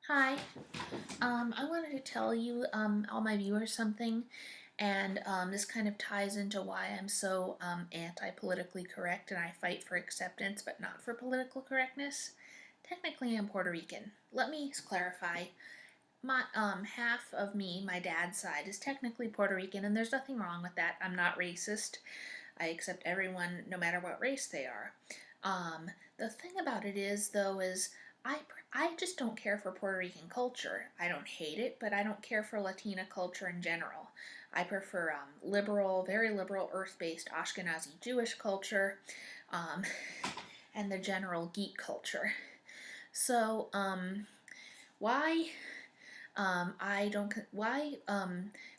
Hi, I wanted to tell you, all my viewers something, and this kind of ties into why I'm so anti-politically correct and I fight for acceptance but not for political correctness. Technically, I'm Puerto Rican. Let me clarify. My half of me, my dad's side, is technically Puerto Rican, and there's nothing wrong with that. I'm not racist. I accept everyone, no matter what race they are. The thing about it is, though, is I I just don't care for Puerto Rican culture. I don't hate it, but I don't care for Latina culture in general. I prefer liberal, very liberal, earth-based Ashkenazi Jewish culture, um, and the general geek culture. So, why I don't why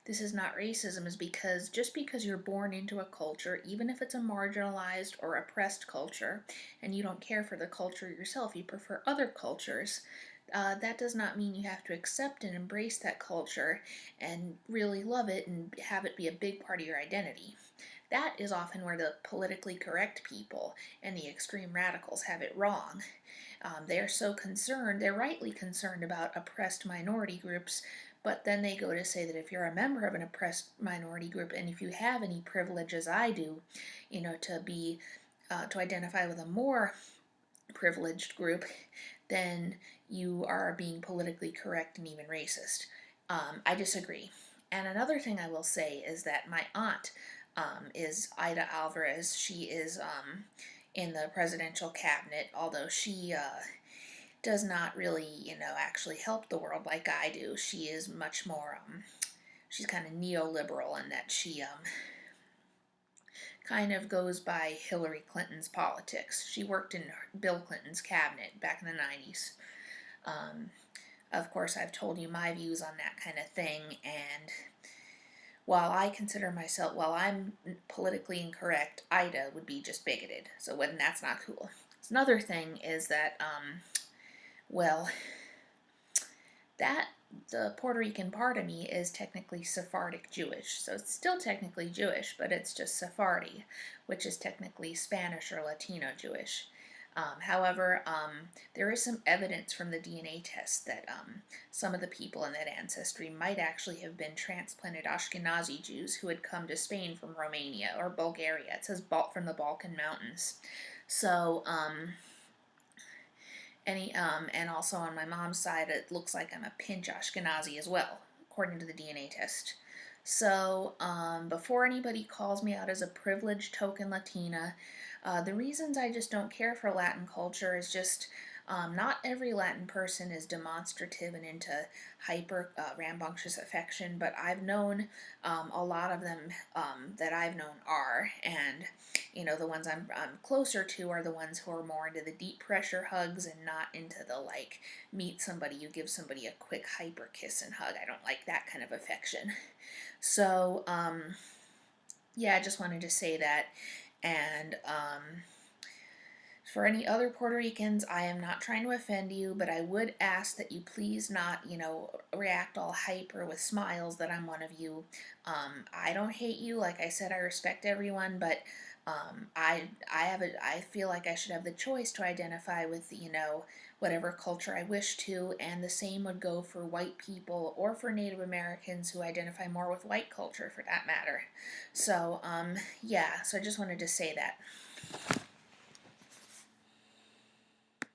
this is not racism is because just because you're born into a culture, even if it's a marginalized or oppressed culture, and you don't care for the culture yourself, you prefer other cultures. That does not mean you have to accept and embrace that culture and really love it and have it be a big part of your identity. That is often where the politically correct people and the extreme radicals have it wrong. They're so concerned, they're rightly concerned about oppressed minority groups, but then they go to say that if you're a member of an oppressed minority group and if you have any privilege, as I do, to identify with a more privileged group, then you are being politically correct and even racist. I disagree. And another thing I will say is that my aunt is Ida Alvarez. She is in the presidential cabinet, although she does not really, actually help the world like I do. She is much more, she's kind of neoliberal in that she kind of goes by Hillary Clinton's politics. She worked in Bill Clinton's cabinet back in the 90s. Um, of course, I've told you my views on that kind of thing, and while I'm politically incorrect, Ida would be just bigoted. So when that's not cool. So another thing is that, well, that the Puerto Rican part of me is technically Sephardic Jewish. So it's still technically Jewish, but it's just Sephardi, which is technically Spanish or Latino Jewish. However, there is some evidence from the DNA test that some of the people in that ancestry might actually have been transplanted Ashkenazi Jews who had come to Spain from Romania or Bulgaria. It says from the Balkan Mountains. So, and also on my mom's side, it looks like I'm a pinch Ashkenazi as well, according to the DNA test. So, before anybody calls me out as a privileged token Latina, the reasons I just don't care for Latin culture is just not every Latin person is demonstrative and into hyper rambunctious affection, but I've known a lot of them that I've known are, and the ones I'm closer to are the ones who are more into the deep pressure hugs and not into the like meet somebody, you give somebody a quick hyper kiss and hug. I don't like that kind of affection. So, yeah, I just wanted to say that. And for any other Puerto Ricans, I am not trying to offend you, but I would ask that you please not, react all hyper with smiles that I'm one of you. I don't hate you. Like I said, I respect everyone, but I feel like I should have the choice to identify with, whatever culture I wish to, and the same would go for white people or for Native Americans who identify more with white culture for that matter. So, yeah, so I just wanted to say that.